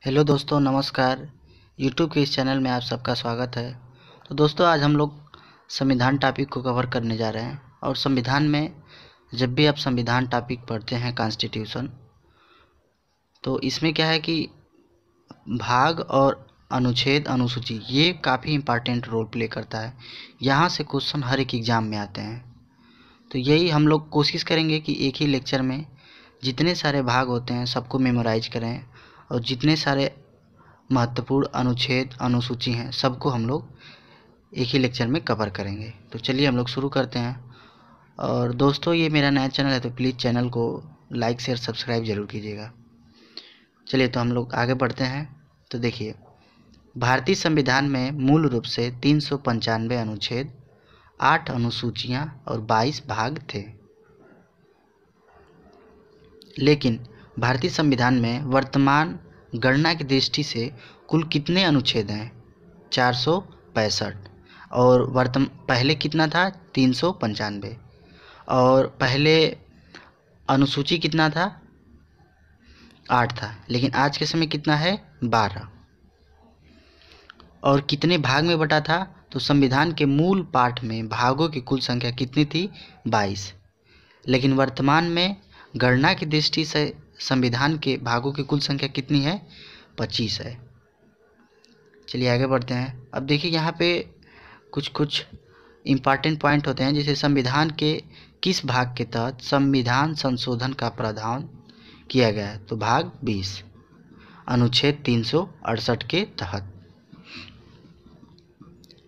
Hello दोस्तों, नमस्कार। YouTube के इस चैनल में आप सबका स्वागत है। तो दोस्तों, आज हम लोग संविधान टॉपिक को कवर करने जा रहे हैं। और संविधान में जब भी आप संविधान टॉपिक पढ़ते हैं, कॉन्स्टिट्यूशन, तो इसमें क्या है कि भाग और अनुच्छेद, अनुसूची, ये काफ़ी इम्पॉर्टेंट रोल प्ले करता है। यहाँ से क्वेश्चन हर एक एग्ज़ाम में आते हैं। तो यही हम लोग कोशिश करेंगे कि एक ही लेक्चर में जितने सारे भाग होते हैं सबको मेमोराइज करें, और जितने सारे महत्वपूर्ण अनुच्छेद, अनुसूची हैं, सबको हम लोग एक ही लेक्चर में कवर करेंगे। तो चलिए हम लोग शुरू करते हैं। और दोस्तों, ये मेरा नया चैनल है, तो प्लीज़ चैनल को लाइक शेयर सब्सक्राइब ज़रूर कीजिएगा। चलिए तो हम लोग आगे बढ़ते हैं। तो देखिए, भारतीय संविधान में मूल रूप से 395 अनुच्छेद, 8 अनुसूचियाँ और 22 भाग थे। लेकिन भारतीय संविधान में वर्तमान गणना की दृष्टि से कुल कितने अनुच्छेद हैं? 465। और पहले कितना था? 395। और पहले अनुसूची कितना था? 8 था। लेकिन आज के समय कितना है? 12। और कितने भाग में बटा था? तो संविधान के मूल पाठ में भागों की कुल संख्या कितनी थी? 22। लेकिन वर्तमान में गणना की दृष्टि से संविधान के भागों की कुल संख्या कितनी है? 25 है। चलिए आगे बढ़ते हैं। अब देखिए, यहाँ पे कुछ इम्पॉर्टेंट पॉइंट होते हैं, जैसे संविधान के किस भाग के तहत संविधान संशोधन का प्रावधान किया गया है? तो भाग 20, अनुच्छेद 368 के तहत।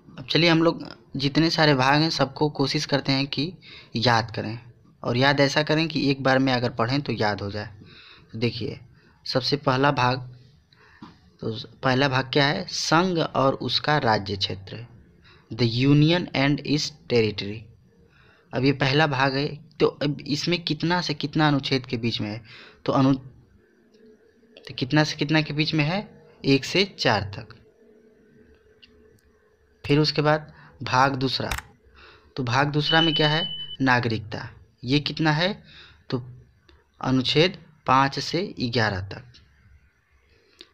अब चलिए हम लोग जितने सारे भाग हैं सबको कोशिश करते हैं कि याद करें, और याद ऐसा करें कि एक बार में अगर पढ़ें तो याद हो जाए। तो देखिए, सबसे पहला भाग, तो पहला भाग क्या है? संघ और उसका राज्य क्षेत्र, the union and it's territory. अब ये पहला भाग है, तो अब इसमें कितना से कितना अनुच्छेद के बीच में है? तो कितना से कितना के बीच में है? 1 से 4 तक। फिर उसके बाद भाग दूसरा, तो भाग दूसरा में क्या है? नागरिकता। ये कितना है? तो अनुच्छेद 5 से 11 तक।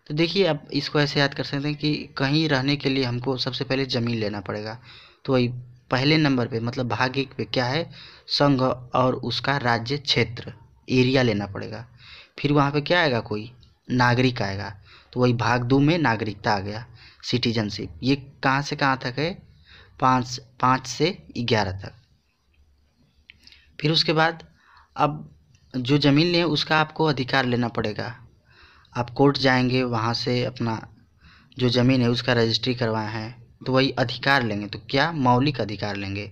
तो देखिए, अब इसको ऐसे याद कर सकते हैं कि कहीं रहने के लिए हमको सबसे पहले ज़मीन लेना पड़ेगा। तो वही पहले नंबर पे, मतलब भाग 1 पे क्या है? संघ और उसका राज्य क्षेत्र, एरिया लेना पड़ेगा। फिर वहाँ पे क्या आएगा? कोई नागरिक आएगा। तो वही भाग 2 में नागरिकता आ गया, सिटीजनशिप। ये कहाँ से कहाँ तक है? 5 से 11 तक। फिर उसके बाद अब जो ज़मीन लें उसका आपको अधिकार लेना पड़ेगा। आप कोर्ट जाएंगे, वहाँ से अपना जो ज़मीन है उसका रजिस्ट्री करवाए हैं, तो वही अधिकार लेंगे। तो क्या? मौलिक अधिकार लेंगे,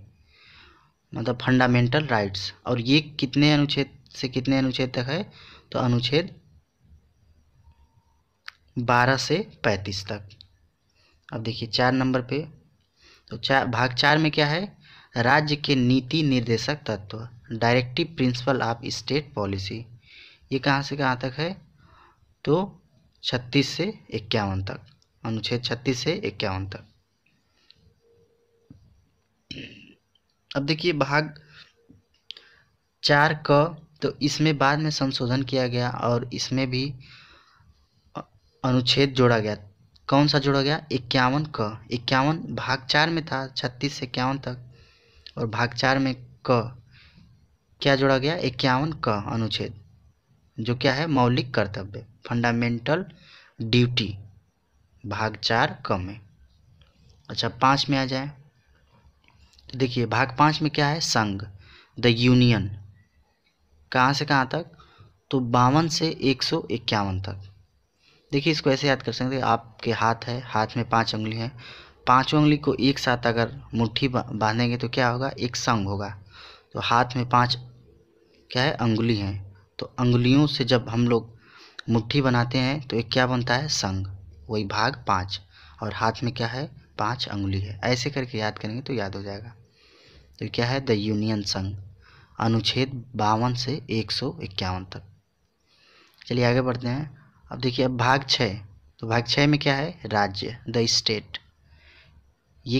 मतलब फंडामेंटल राइट्स। और ये कितने अनुच्छेद से कितने अनुच्छेद तक है? तो अनुच्छेद 12 से 35 तक। अब देखिए 4 नंबर पे, तो भाग 4 में क्या है? राज्य के नीति निर्देशक तत्व, directive principle of state policy. ये कहाँ से कहाँ तक है? तो 36 से 51 तक, अनुच्छेद 36 से 51 तक। अब देखिए भाग 4 क, तो इसमें बाद में संशोधन किया गया और इसमें भी अनुच्छेद जोड़ा गया। कौन सा जोड़ा गया? 51 क। 51 भाग 4 में था, 36 से 51 तक। और भाग 4 में क क्या जोड़ा गया? 51 क अनुच्छेद, जो क्या है? मौलिक कर्तव्य, फंडामेंटल ड्यूटी, भाग 4 क में। अच्छा, 5 में आ जाए, तो देखिए भाग 5 में क्या है? संघ, द यूनियन। कहाँ से कहाँ तक? तो 52 से 151 तक। देखिए इसको ऐसे याद कर सकते हैं, आपके हाथ है, हाथ में 5 उंगली है, पाँचों उंगली को एक साथ अगर मुट्ठी बांधेंगे तो क्या होगा? एक संघ होगा। तो हाथ में 5 क्या है? अंगुली हैं। तो अंगुलियों से जब हम लोग मुट्ठी बनाते हैं तो एक क्या बनता है? संघ। वही भाग 5। और हाथ में क्या है? 5 अंगुली है। ऐसे करके याद करेंगे तो याद हो जाएगा। तो क्या है? द यूनियन संघ, अनुच्छेद 52 से 151 तक। चलिए आगे बढ़ते हैं। अब देखिए, अब भाग 6, तो भाग 6 में क्या है? राज्य, द स्टेट। ये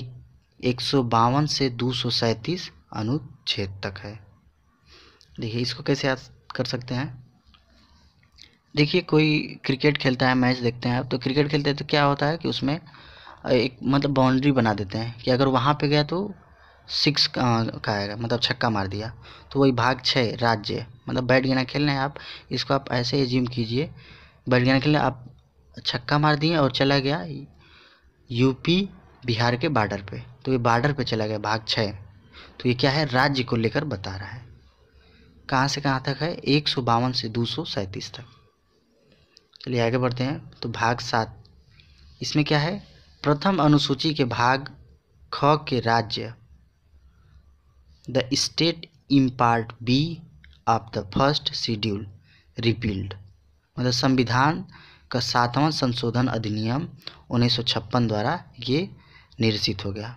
152 से 237 अनुच्छेद तक है। देखिए इसको कैसे याद कर सकते हैं? देखिए कोई क्रिकेट खेलता है, मैच देखते हैं आप, तो क्रिकेट खेलते हैं तो क्या होता है कि उसमें एक मतलब बाउंड्री बना देते हैं कि अगर वहाँ पे गया तो सिक्स का आएगा, मतलब छक्का मार दिया। तो वही भाग 6 राज्य, मतलब बैट गेना खेल रहे हैं आप, इसको आप ऐसे एज्यूम कीजिए, बैट गेना खेल रहे हैं आप, छक्का मार दिए और चला गया यूपी बिहार के बॉर्डर पे, तो ये बॉर्डर पे चला गया भाग 6। तो ये क्या है, राज्य को लेकर बता रहा है। कहाँ से कहाँ तक है, 152 से 237 तक। चलिए आगे बढ़ते हैं। तो भाग 7, इसमें क्या है, प्रथम अनुसूची के भाग ख के राज्य, the state in part B of the first schedule repealed, मतलब संविधान का 7वां संशोधन अधिनियम 1956 द्वारा ये निरसित हो गया।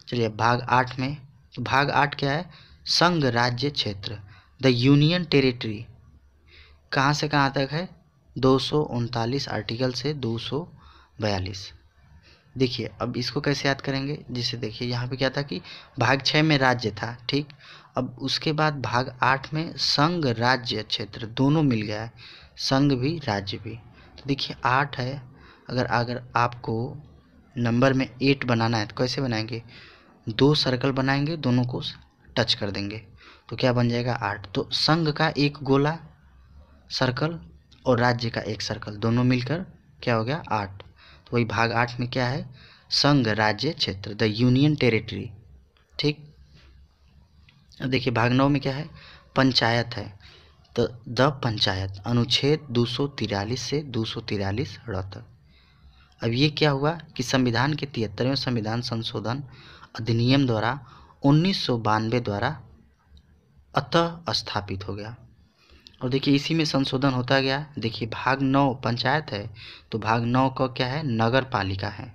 चलिए भाग 8 में, तो भाग 8 क्या है, संघ राज्य क्षेत्र, द यूनियन टेरिटरी, कहाँ से कहाँ तक है, 239 आर्टिकल से 242। देखिए अब इसको कैसे याद करेंगे, जिसे देखिए यहाँ पे क्या था कि भाग 6 में राज्य था, ठीक। अब उसके बाद भाग 8 में संघ राज्य क्षेत्र दोनों मिल गया है, संघ भी राज्य भी। तो देखिए 8 है, अगर अगर आपको नंबर में 8 बनाना है तो कैसे बनाएंगे, 2 सर्कल बनाएंगे, दोनों को टच कर देंगे, तो क्या बन जाएगा 8। तो संघ का एक गोला सर्कल और राज्य का एक सर्कल, दोनों मिलकर क्या हो गया 8। तो वही भाग 8 में क्या है, संघ राज्य क्षेत्र, द यूनियन टेरिटरी, ठीक। अब देखिए भाग 9 में क्या है, पंचायत है, तो द पंचायत, अनुच्छेद 243 से 243 तक। अब ये क्या हुआ कि संविधान के 73वें संविधान संशोधन अधिनियम द्वारा 1992 द्वारा अतः स्थापित हो गया। और देखिए इसी में संशोधन होता गया। देखिए भाग 9 पंचायत है, तो भाग 9 का क्या है, नगर पालिका है।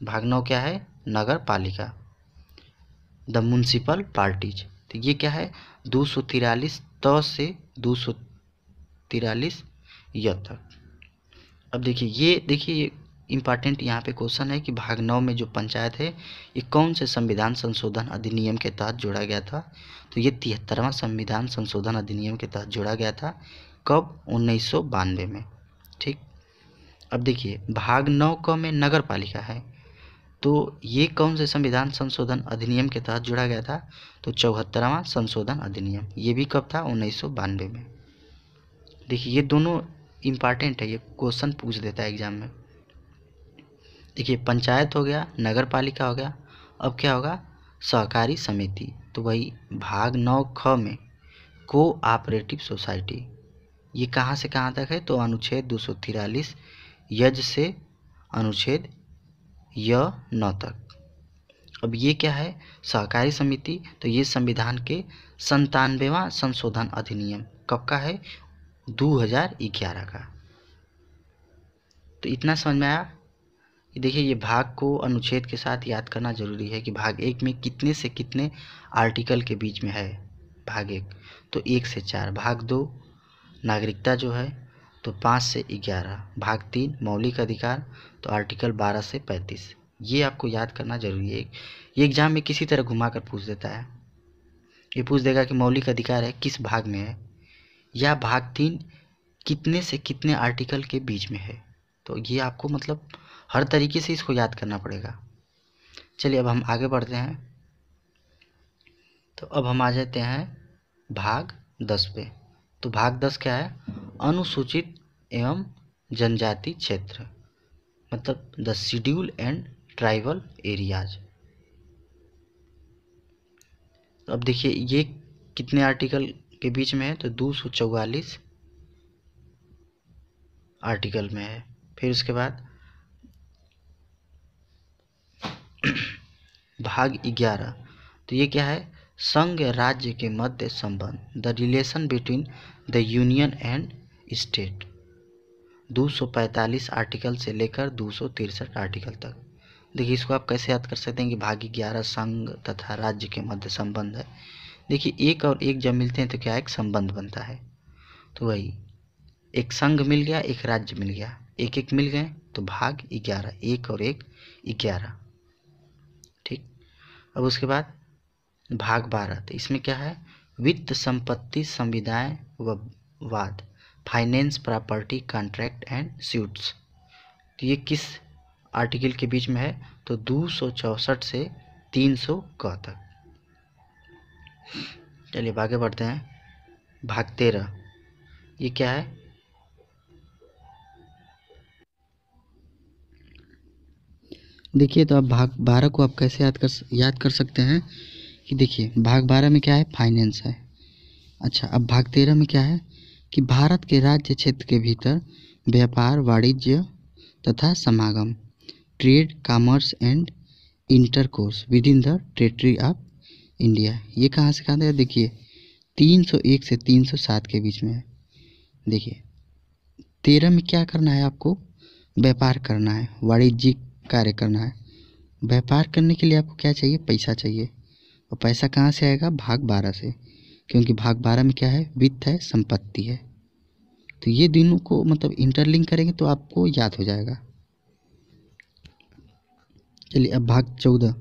भाग 9 क्या है, नगर पालिका, द म्युनिसिपल पार्टीज। तो ये क्या है, 243 त से 243 य तक। अब देखिए ये इम्पॉर्टेंट यहाँ पे क्वेश्चन है कि भाग 9 में जो पंचायत है ये कौन से संविधान संशोधन अधिनियम के तहत जोड़ा गया था, तो ये 73वां संविधान संशोधन अधिनियम के तहत जोड़ा गया था। कब, 1992 में, ठीक। अब देखिए भाग 9 क में नगर पालिका है, तो ये कौन से संविधान संशोधन अधिनियम के तहत जोड़ा गया था, तो 74वां संशोधन अधिनियम, ये भी कब था, 1992 में। देखिए ये दोनों इम्पॉर्टेंट है, ये क्वेश्चन पूछ देता है एग्जाम में। देखिए पंचायत हो गया, नगर पालिका हो गया, अब क्या होगा, सहकारी समिति। तो वही भाग 9 ख में कोऑपरेटिव सोसाइटी, ये कहाँ से कहाँ तक है, तो अनुच्छेद 243 यज से अनुच्छेद य 9 तक। अब ये क्या है, सहकारी समिति, तो ये संविधान के 97वां संशोधन अधिनियम कब का है, 2011 का। तो इतना समझ में आया। देखिए ये भाग को अनुच्छेद के साथ याद करना जरूरी है कि भाग 1 में कितने से कितने आर्टिकल के बीच में है, भाग 1 तो 1 से 4, भाग 2 नागरिकता जो है तो 5 से 11, भाग 3 मौलिक अधिकार तो आर्टिकल 12 से 35। ये आपको याद करना जरूरी है। ये एग्जाम में किसी तरह घुमा कर पूछ देता है, ये पूछ देगा कि मौलिक अधिकार है किस भाग में है, या भाग 3 कितने से कितने आर्टिकल के बीच में है। तो ये आपको मतलब हर तरीके से इसको याद करना पड़ेगा। चलिए अब हम आगे बढ़ते हैं। तो अब हम आ जाते हैं भाग 10 पे। तो भाग 10 क्या है, अनुसूचित एवं जनजाति क्षेत्र, मतलब the schedule and tribal areas. तो अब देखिए ये कितने आर्टिकल के बीच में है, तो 244 आर्टिकल में है। फिर उसके बाद भाग 11, तो ये क्या है, संघ राज्य के मध्य संबंध, the relation between the union and state, 245 article से लेकर 263 आर्टिकल तक। देखिए इसको आप कैसे याद कर सकते हैं कि भाग 11 संघ तथा राज्य के मध्य संबंध है। देखिए एक और एक जब मिलते हैं तो क्या एक संबंध बनता है, तो वही एक संघ मिल गया, एक राज्य मिल गया, एक एक मिल गए, तो भाग 11, एक और एक 11, ठीक। अब उसके बाद भाग 12, तो इसमें क्या है, वित्त संपत्ति संविदाएं व वाद, finance, property, contract and suits. तो ये किस आर्टिकल के बीच में है? तो 264 से 300 क तक। चलिए अब आगे बढ़ते हैं। भाग 13 ये क्या है? देखिए, तो अब भाग 12 को आप कैसे याद कर सकते हैं कि देखिए भाग 12 में क्या है? फाइनेंस है। अच्छा, अब भाग 13 में क्या है कि भारत के राज्य क्षेत्र के भीतर व्यापार, वाणिज्य तथा समागम, trade, commerce and intercourse with in the territory of India. ये कहाँ से कहाँ तक है? देखिए 301 से 307 के बीच में है। देखिए 13 में क्या करना है आपको? व्यापार करना है, वाणिज्यिक कार्य करना है। व्यापार करने के लिए आपको क्या चाहिए? पैसा चाहिए। और पैसा कहाँ से आएगा? भाग 12 से, क्योंकि भाग 12 में क्या है? वित्त है, संपत्ति है। तो ये दोनों को मतलब इंटरलिंक करेंगे तो आपको याद हो जाएगा। चलिए अब भाग 14।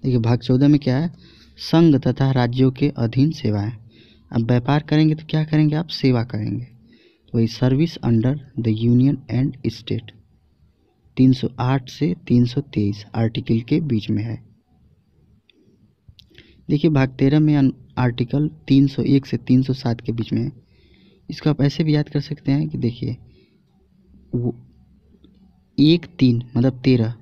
देखिए भाग 14 में क्या है? संघ तथा राज्यों के अधीन सेवाएं। अब व्यापार करेंगे तो क्या करेंगे आप? सेवा करेंगे। तो वही service under the union and state, 308 से 323 आर्टिकल के बीच में है। देखिए भाग 13 में आर्टिकल 301 से 307 के बीच में है। इसको आप ऐसे भी याद कर सकते हैं कि देखिए वो 1-3 मतलब 13,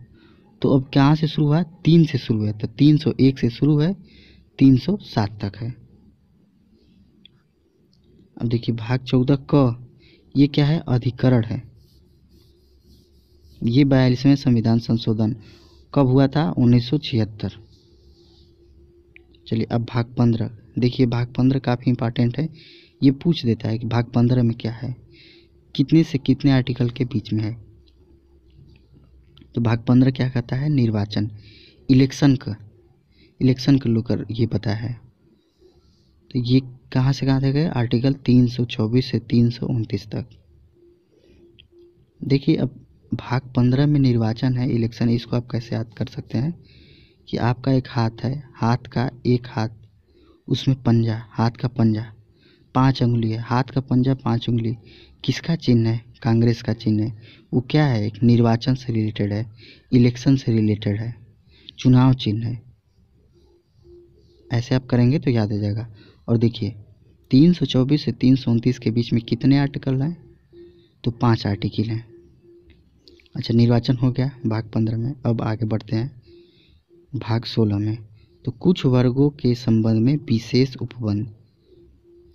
तो अब कहाँ से शुरू हुआ? 3 से शुरू है, तो 301 से शुरू है, 307 तक है। अब देखिए भाग 14 क ये क्या है? अधिकरण है। ये 42वें संविधान संशोधन कब हुआ था? 1976। चलिए अब भाग 15। देखिए भाग 15 काफ़ी इंपॉर्टेंट है। ये पूछ देता है कि भाग 15 में क्या है, कितने से कितने आर्टिकल के बीच में है। तो भाग 15 क्या कहता है? निर्वाचन, इलेक्शन का लेकर ये पता है। तो ये कहाँ से कहाँ तक है? आर्टिकल 324 से 329 तक। देखिए अब भाग 15 में निर्वाचन है, इलेक्शन। इसको आप कैसे याद कर सकते हैं कि आपका एक हाथ है, हाथ का एक हाथ, उसमें पंजा, हाथ का पंजा 5 उंगली है, हाथ का पंजा 5 उंगली, किसका चिन्ह है? कांग्रेस का चिन्ह है। वो क्या है? एक निर्वाचन से रिलेटेड है, इलेक्शन से रिलेटेड है, चुनाव चिन्ह है। ऐसे आप करेंगे तो याद हो जाएगा। और देखिए 324 से 329 के बीच में कितने आर्टिकल हैं? तो 5 आर्टिकल हैं। अच्छा, निर्वाचन हो गया भाग 15 में। अब आगे बढ़ते हैं भाग 16 में। तो कुछ वर्गों के संबंध में विशेष उपबंध।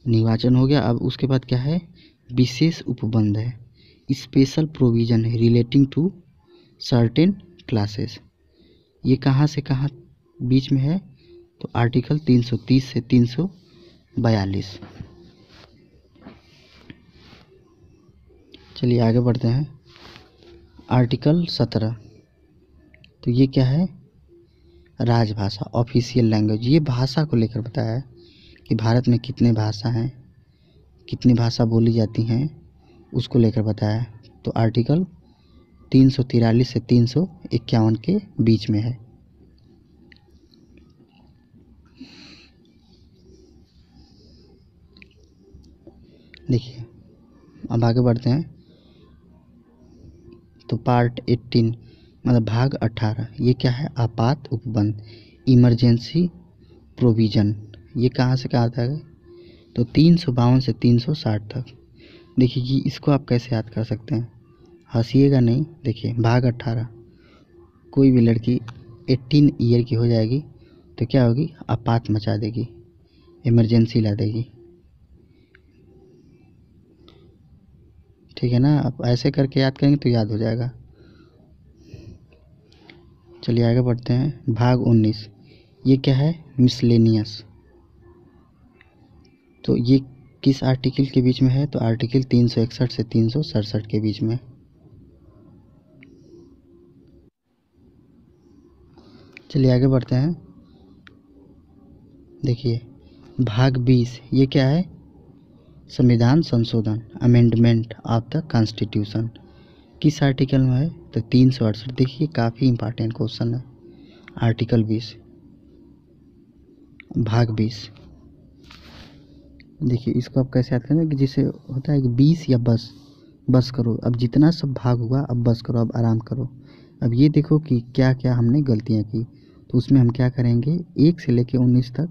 निर्वाचन हो गया, अब उसके बाद क्या है? विशेष उपबंध है, स्पेशल प्रोविज़न है रिलेटिंग टू सर्टेन क्लासेस। ये कहाँ से कहाँ बीच में है? तो आर्टिकल 330 से 342। चलिए आगे बढ़ते हैं। आर्टिकल 17। तो ये क्या है? राजभाषा, ऑफिशियल लैंग्वेज। ये भाषा को लेकर बताया है कि भारत में कितने भाषा हैं, कितनी भाषा बोली जाती हैं, उसको लेकर बताया है। तो आर्टिकल 343 से 351 के बीच में है। देखिए अब आगे बढ़ते हैं। तो पार्ट 18 मतलब भाग 18 ये क्या है? आपात उपबंध, इमरजेंसी प्रोविज़न। ये कहाँ से कहाँ तक है? तो 352 से 360 तक। देखिए कि इसको आप कैसे याद कर सकते हैं? हंसिएगा नहीं। देखिए भाग 18, कोई भी लड़की 18 ईयर की हो जाएगी तो क्या होगी? आपात मचा देगी, इमरजेंसी ला देगी। ठीक है ना? आप ऐसे करके याद करेंगे तो याद हो जाएगा। चलिए आगे बढ़ते हैं। भाग 19 ये क्या है? मिसलेनियस। तो ये किस आर्टिकल के बीच में है? तो आर्टिकल 361 से 367 के बीच में। चलिए आगे बढ़ते हैं। देखिए भाग 20 ये क्या है? संविधान संशोधन, अमेंडमेंट ऑफ द कॉन्स्टिट्यूशन। किस आर्टिकल में है? तो 368। देखिए काफ़ी इंपॉर्टेंट क्वेश्चन है। आर्टिकल 20 भाग 20। देखिए इसको आप कैसे याद करेंगे कि जैसे होता है कि 20 या बस, बस करो, अब जितना सब भाग हुआ अब बस करो, अब आराम करो। अब ये देखो कि क्या क्या हमने गलतियाँ की, तो उसमें हम क्या करेंगे, 1 से लेके 19 तक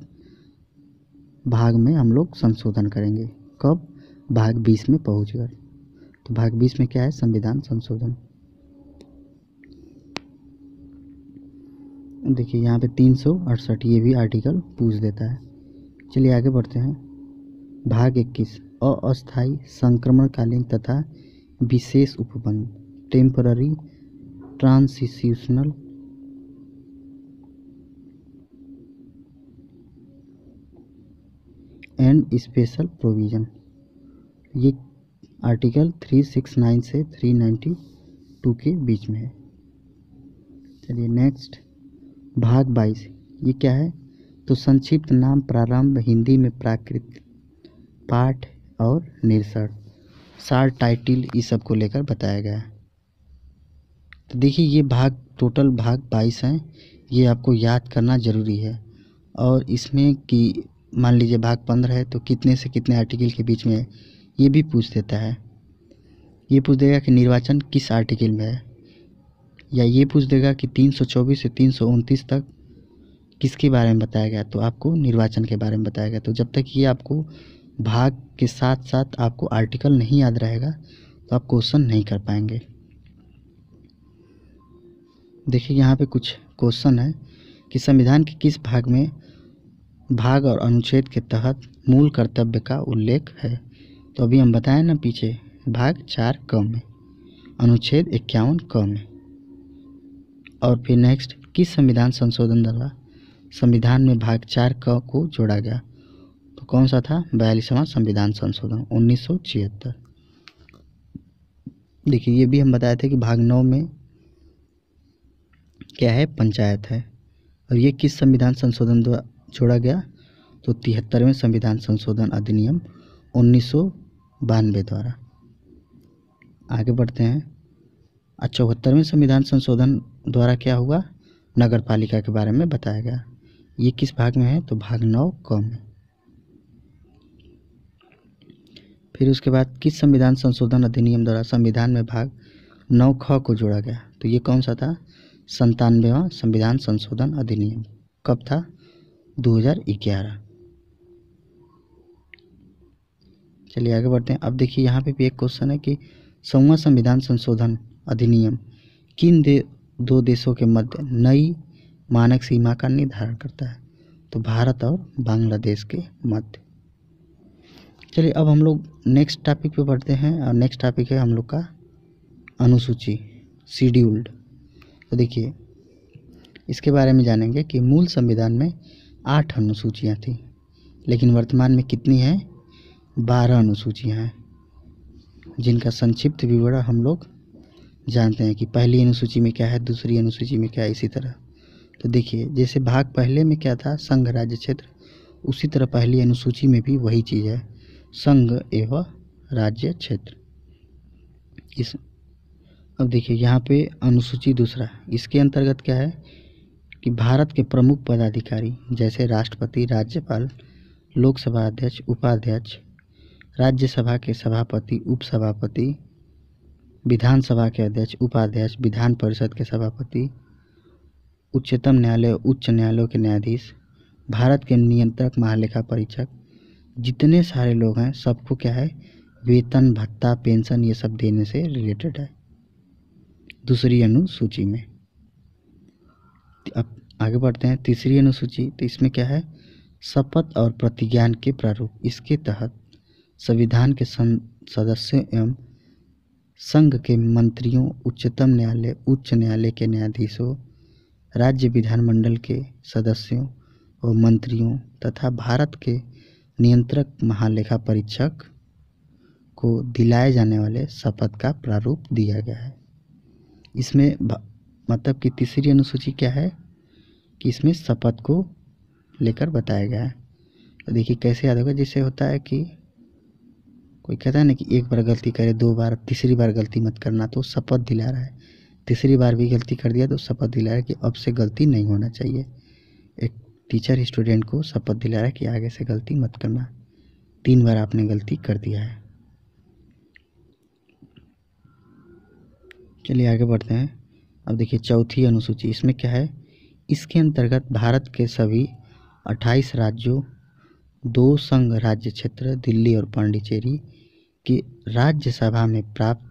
भाग में हम लोग संशोधन करेंगे। कब? भाग 20 में पहुँच कर। तो भाग 20 में क्या है, संविधान संशोधन। देखिए यहाँ पे 368 ये भी आर्टिकल पूछ देता है। चलिए आगे बढ़ते हैं। भाग 21 अस्थायी संक्रमणकालीन तथा विशेष उपबंध, temporary transitional and special provision. ये आर्टिकल 369 से 392 के बीच में है। चलिए नेक्स्ट, भाग 22 ये क्या है, तो संक्षिप्त नाम, प्रारंभ, हिंदी में प्राकृत, पाठ और निरसर, सार, टाइटिल, इस सब को लेकर बताया गया है। तो देखिए ये भाग, टोटल भाग 22 हैं, ये आपको याद करना ज़रूरी है। और इसमें कि मान लीजिए भाग 15 है तो कितने से कितने आर्टिकल के बीच में है, ये भी पूछ देता है। ये पूछ देगा कि निर्वाचन किस आर्टिकल में है, या ये पूछ देगा कि 324 से 329 तक किसके बारे में बताया गया, तो आपको निर्वाचन के बारे में बताया गया। तो जब तक ये आपको भाग के साथ साथ आपको आर्टिकल नहीं याद रहेगा तो आप क्वेश्चन नहीं कर पाएंगे। देखिए यहाँ पे कुछ क्वेश्चन है कि संविधान के किस भाग में, भाग और अनुच्छेद के तहत मूल कर्तव्य का उल्लेख है। तो अभी हम बताएं ना पीछे, भाग 4 क में, अनुच्छेद 51 क में। और फिर नेक्स्ट, किस संविधान संशोधन द्वारा संविधान में भाग 4 क को जोड़ा गया, तो कौन सा था, 42वां संविधान संशोधन 1976। देखिए ये भी हम बताए थे कि भाग 9 में क्या है, पंचायत है। और ये किस संविधान संशोधन द्वारा जोड़ा गया, तो 73वें संविधान संशोधन अधिनियम 1992 द्वारा। आगे बढ़ते हैं। 74वें संविधान संशोधन द्वारा क्या हुआ, नगर पालिका के बारे में बताया गया। ये किस भाग में है, तो भाग 9 क में। फिर उसके बाद किस संविधान संशोधन अधिनियम द्वारा संविधान में भाग 9 ख को जोड़ा गया, तो ये कौन सा था, 97वां संविधान संशोधन अधिनियम। कब था, 2011। चलिए आगे बढ़ते हैं। अब देखिए यहाँ पे भी एक क्वेश्चन है कि 100वां संविधान संशोधन अधिनियम किन दो देशों के मध्य नई मानक सीमा का निर्धारण करता है, तो भारत और बांग्लादेश के मध्य। चलिए अब हम लोग नेक्स्ट टॉपिक पे बढ़ते हैं, और नेक्स्ट टॉपिक है हम लोग का अनुसूची, शेड्यूल्ड। तो देखिए इसके बारे में जानेंगे कि मूल संविधान में 8 अनुसूचियाँ थी, लेकिन वर्तमान में कितनी हैं, 12 अनुसूचियाँ हैं, जिनका संक्षिप्त विवरण हम लोग जानते हैं कि पहली अनुसूची में क्या है, दूसरी अनुसूची में क्या है, इसी तरह। तो देखिए जैसे भाग पहले में क्या था, संघ राज्य क्षेत्र, उसी तरह पहली अनुसूची में भी वही चीज़ है, संघ एवं राज्य क्षेत्र। इस अब देखिए यहाँ पे अनुसूची दूसरा, इसके अंतर्गत क्या है कि भारत के प्रमुख पदाधिकारी जैसे राष्ट्रपति, राज्यपाल, लोकसभा अध्यक्ष, उपाध्यक्ष, राज्यसभा के सभापति, उपसभापति, विधानसभा के अध्यक्ष, उपाध्यक्ष, विधान परिषद के सभापति, उच्चतम न्यायालय, उच्च न्यायालयों के न्यायाधीश, भारत के नियंत्रक, महालेखा परीक्षक, जितने सारे लोग हैं सबको क्या है, वेतन, भत्ता, पेंशन, ये सब देने से रिलेटेड है दूसरी अनुसूची में। अब आगे बढ़ते हैं, तीसरी अनुसूची। तो इसमें क्या है, शपथ और प्रतिज्ञान के प्रारूप। इसके तहत संविधान के सदस्यों एवं संघ के मंत्रियों, उच्चतम न्यायालय, उच्च न्यायालय के न्यायाधीशों, राज्य विधानमंडल के सदस्यों और मंत्रियों तथा भारत के नियंत्रक महालेखा परीक्षक को दिलाए जाने वाले शपथ का प्रारूप दिया गया है। इसमें मतलब कि तीसरी अनुसूची क्या है कि इसमें शपथ को लेकर बताया गया है। तो देखिए कैसे याद होगा, जैसे होता है कि कोई कहता है ना कि एक बार गलती करे 2 बार, तीसरी बार गलती मत करना, तो शपथ दिला रहा है। तीसरी बार भी गलती कर दिया तो शपथ दिला रहा है कि अब से गलती नहीं होना चाहिए। एक टीचर स्टूडेंट को शपथ दिला रहा है कि आगे से गलती मत करना। 3 बार आपने गलती कर दिया है। चलिए आगे बढ़ते हैं। अब देखिए चौथी अनुसूची, इसमें क्या है, इसके अंतर्गत भारत के सभी 28 राज्यों, 2 संघ राज्य क्षेत्र दिल्ली और पांडिचेरी की राज्यसभा में प्राप्त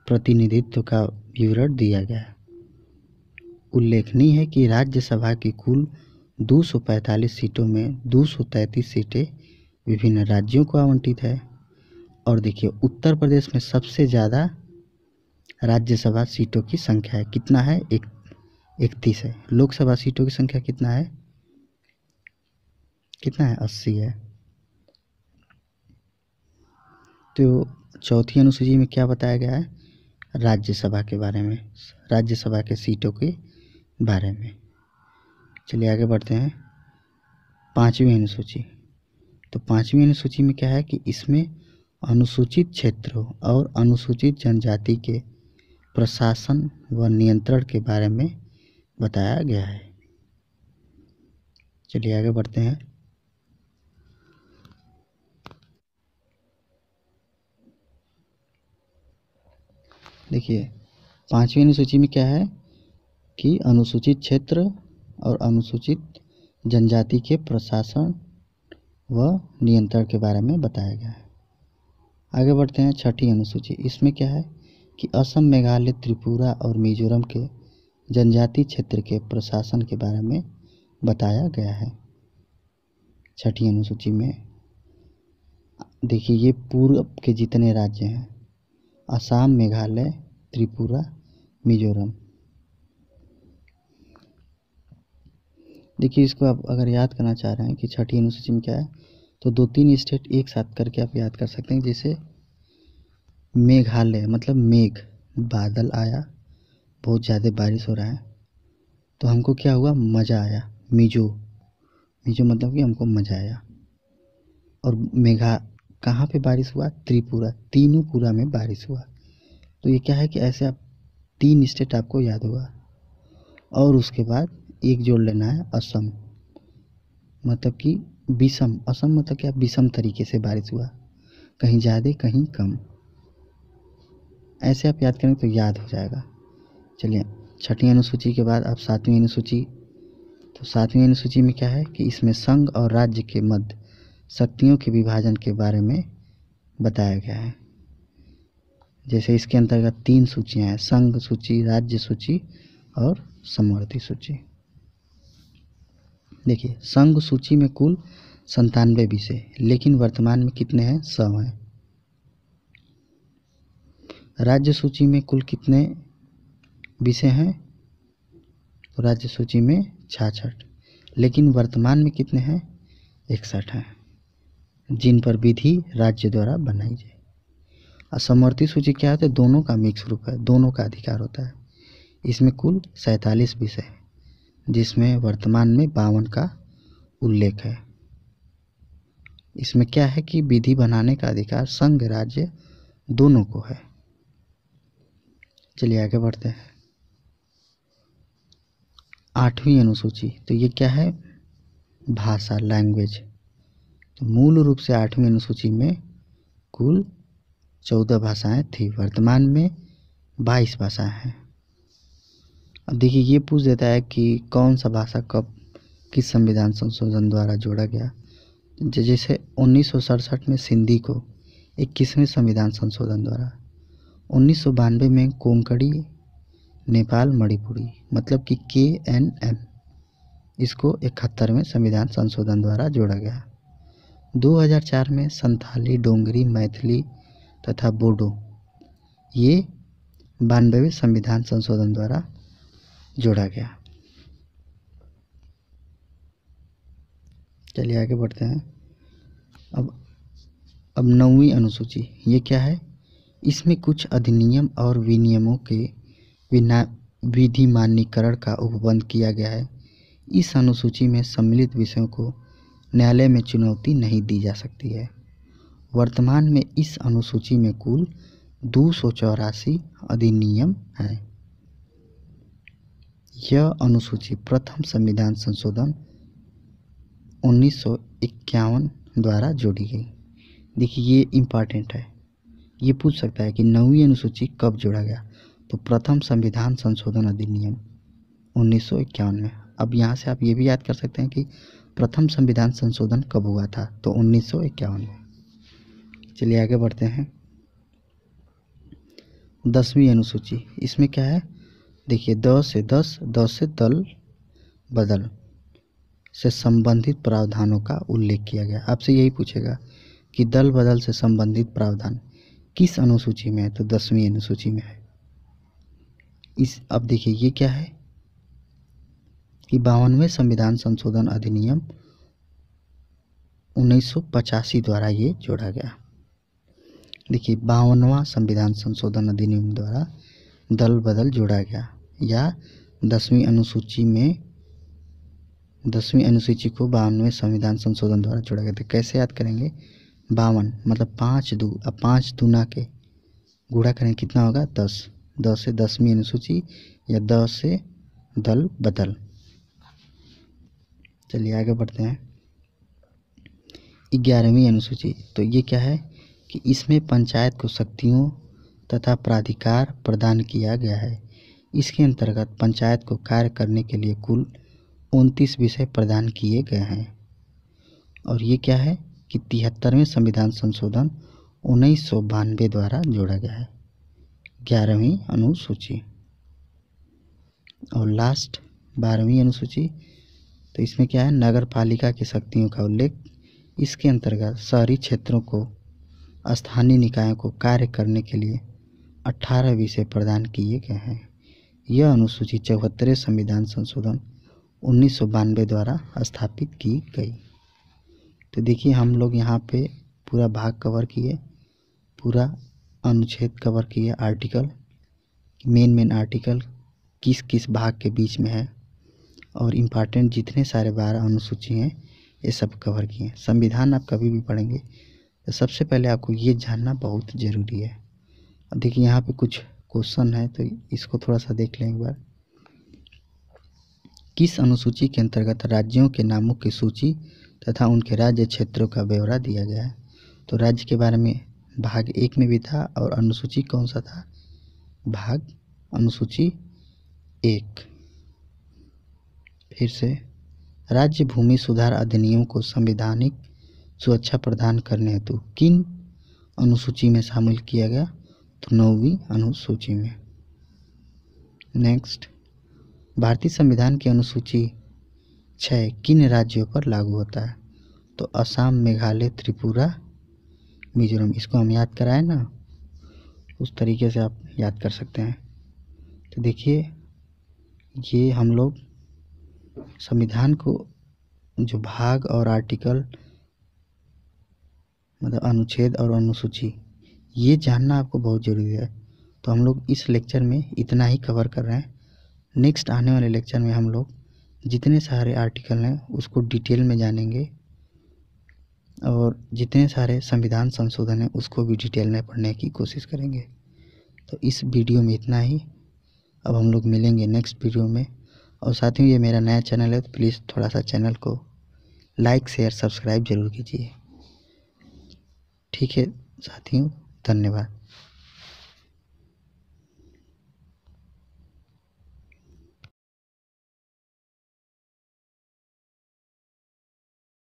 प्रतिनिधित्व का विवरण दिया गया है। उल्लेखनीय है कि राज्यसभा की कुल 245 सीटों में 233 सीटें विभिन्न राज्यों को आवंटित है। और देखिए उत्तर प्रदेश में सबसे ज़्यादा राज्यसभा सीटों की संख्या है, कितना है, 31 है। लोकसभा सीटों की संख्या कितना है, 80 है। तो चौथी अनुसूची में क्या बताया गया है, राज्यसभा के बारे में, राज्यसभा के सीटों के बारे में। चलिए आगे बढ़ते हैं। पांचवी अनुसूची, तो पांचवी अनुसूची में क्या है कि इसमें अनुसूचित क्षेत्रों और अनुसूचित जनजाति के प्रशासन व नियंत्रण के बारे में बताया गया है। चलिए आगे बढ़ते हैं। देखिए पांचवी अनुसूची में क्या है कि अनुसूचित क्षेत्र और अनुसूचित जनजाति के प्रशासन व नियंत्रण के बारे में बताया गया है। आगे बढ़ते हैं। छठी अनुसूची, इसमें क्या है कि असम, मेघालय, त्रिपुरा और मिजोरम के जनजाति क्षेत्र के प्रशासन के बारे में बताया गया है। छठी अनुसूची में देखिए ये पूर्व के जितने राज्य हैं, असम, मेघालय, त्रिपुरा, मिजोरम। देखिए इसको आप अगर याद करना चाह रहे हैं कि छठी अनुसूची में क्या है, तो 2-3 स्टेट एक साथ करके आप याद कर सकते हैं। जैसे मेघालय मतलब मेघ, बादल आया, बहुत ज़्यादा बारिश हो रहा है, तो हमको क्या हुआ, मज़ा आया। मिजो मतलब कि हमको मज़ा आया। और कहाँ पे बारिश हुआ, त्रिपुरा, तीनों पूरा में बारिश हुआ। तो ये क्या है कि ऐसे आप 3 स्टेट आपको याद होगा। और उसके बाद एक जोड़ लेना है, असम, मतलब कि विषम, असम मतलब क्या, विषम तरीके से बारिश हुआ, कहीं ज़्यादा कहीं कम। ऐसे आप याद करें तो याद हो जाएगा। चलिए छठी अनुसूची के बाद अब सातवीं अनुसूची, तो सातवीं अनुसूची में क्या है कि इसमें संघ और राज्य के मध्य शक्तियों के विभाजन के बारे में बताया गया है। जैसे इसके अंतर्गत 3 सूचियाँ हैं, संघ सूची, राज्य सूची और समवर्ती सूची। देखिए संघ सूची में कुल 97 विषय, लेकिन वर्तमान में कितने हैं, 100 हैं। राज्य सूची में कुल कितने विषय हैं, तो राज्य सूची में 66, लेकिन वर्तमान में कितने हैं, 61 हैं, जिन पर विधि राज्य द्वारा बनाई जाए। और समवर्ती सूची क्या होता है, दोनों का मिक्स रूप है, दोनों का अधिकार होता है। इसमें कुल 47 विषय हैं, जिसमें वर्तमान में 52 का उल्लेख है। इसमें क्या है कि विधि बनाने का अधिकार संघ राज्य दोनों को है। चलिए आगे बढ़ते हैं। आठवीं अनुसूची, तो ये क्या है, भाषा, लैंग्वेज। तो मूल रूप से आठवीं अनुसूची में कुल 14 भाषाएं थी, वर्तमान में 22 भाषाएं हैं। अब देखिए ये पूछ देता है कि कौन सा भाषा कब किस संविधान संशोधन द्वारा जोड़ा गया। जैसे 1967 में सिंधी को 21वें संविधान संशोधन द्वारा, 1992 में कोंकणी, नेपाल, मणिपुरी मतलब कि KNM, इसको 71वें संविधान संशोधन द्वारा जोड़ा गया। 2004 में संथाली, डोंगरी, मैथिली तथा बोडो, ये 92वें संविधान संशोधन द्वारा जोड़ा गया। चलिए आगे बढ़ते हैं। अब 9वीं अनुसूची, ये क्या है, इसमें कुछ अधिनियम और विनियमों के विधिमान्यीकरण का उपबंध किया गया है। इस अनुसूची में सम्मिलित विषयों को न्यायालय में चुनौती नहीं दी जा सकती है। वर्तमान में इस अनुसूची में कुल 284 अधिनियम हैं। यह अनुसूची प्रथम संविधान संशोधन 1951 द्वारा जोड़ी गई। देखिए ये इम्पॉर्टेंट है, ये पूछ सकता है कि 9वीं अनुसूची कब जोड़ा गया। तो प्रथम संविधान संशोधन अधिनियम 1951 में। अब यहाँ से आप ये भी याद कर सकते हैं कि प्रथम संविधान संशोधन कब हुआ था, तो 1951 में। चलिए आगे बढ़ते हैं। 10वीं अनुसूची, इसमें क्या है, देखिए 10 से दल बदल से संबंधित प्रावधानों का उल्लेख किया गया। आपसे यही पूछेगा कि दल बदल से संबंधित प्रावधान किस अनुसूची में है, तो 10वीं अनुसूची में है। अब देखिए ये क्या है कि 52वें संविधान संशोधन अधिनियम 1985 द्वारा ये जोड़ा गया। देखिए 52वां संविधान संशोधन अधिनियम द्वारा दल बदल जोड़ा गया, या 10वीं अनुसूची को 52वें संविधान संशोधन द्वारा जोड़ा गया। तो कैसे याद करेंगे, 52 मतलब 5 2, अब 5 दूना के गुणा करें कितना होगा, 10। 10 से 10वीं अनुसूची या 10 से दल बदल। चलिए आगे बढ़ते हैं। 11वीं अनुसूची, तो ये क्या है कि इसमें पंचायत को शक्तियों तथा प्राधिकार प्रदान किया गया है। इसके अंतर्गत पंचायत को कार्य करने के लिए कुल 29 विषय प्रदान किए गए हैं। और ये क्या है कि 73वें संविधान संशोधन 1992 द्वारा जोड़ा गया है, 11वीं अनुसूची। और लास्ट 12वीं अनुसूची, तो इसमें क्या है, नगर पालिका की शक्तियों का उल्लेख। इसके अंतर्गत शहरी क्षेत्रों को स्थानीय निकायों को कार्य करने के लिए 18 विषय प्रदान किए गए हैं। यह अनुसूची 74वें संविधान संशोधन 1992 द्वारा स्थापित की गई। तो देखिए हम लोग यहाँ पे पूरा भाग कवर किए, पूरा अनुच्छेद कवर किए, आर्टिकल, मेन आर्टिकल किस किस भाग के बीच में है, और इम्पॉर्टेंट जितने सारे 12 अनुसूची हैं ये सब कवर किए। संविधान आप कभी भी पढ़ेंगे तो सबसे पहले आपको ये जानना बहुत ज़रूरी है। अब देखिए यहाँ पे कुछ क्वेश्चन है, तो इसको थोड़ा सा देख लें एक बार। किस अनुसूची के अंतर्गत राज्यों के नामों की सूची तथा उनके राज्य क्षेत्रों का ब्यौरा दिया गया है। तो राज्य के बारे में भाग 1 में भी था, और अनुसूची कौन सा था, अनुसूची 1। फिर से, राज्य भूमि सुधार अधिनियम को संवैधानिक सुरक्षा प्रदान करने हेतु किन अनुसूची में शामिल किया गया, तो 9वीं अनुसूची में। नेक्स्ट, भारतीय संविधान की अनुसूची 6 किन राज्यों पर लागू होता है, तो असम, मेघालय, त्रिपुरा, मिजोरम। इसको हम याद कराएं ना, उस तरीके से आप याद कर सकते हैं। तो देखिए ये हम लोग संविधान को जो भाग और आर्टिकल, मतलब अनुच्छेद और अनुसूची, ये जानना आपको बहुत ज़रूरी है। तो हम लोग इस लेक्चर में इतना ही कवर कर रहे हैं। नेक्स्ट आने वाले लेक्चर में हम लोग जितने सारे आर्टिकल हैं उसको डिटेल में जानेंगे, और जितने सारे संविधान संशोधन हैं उसको भी डिटेल में पढ़ने की कोशिश करेंगे। तो इस वीडियो में इतना ही। अब हम लोग मिलेंगे नेक्स्ट वीडियो में। और साथियों ये मेरा नया चैनल है, तो प्लीज़ थोड़ा सा चैनल को लाइक शेयर सब्सक्राइब जरूर कीजिए। ठीक है साथियों, धन्यवाद।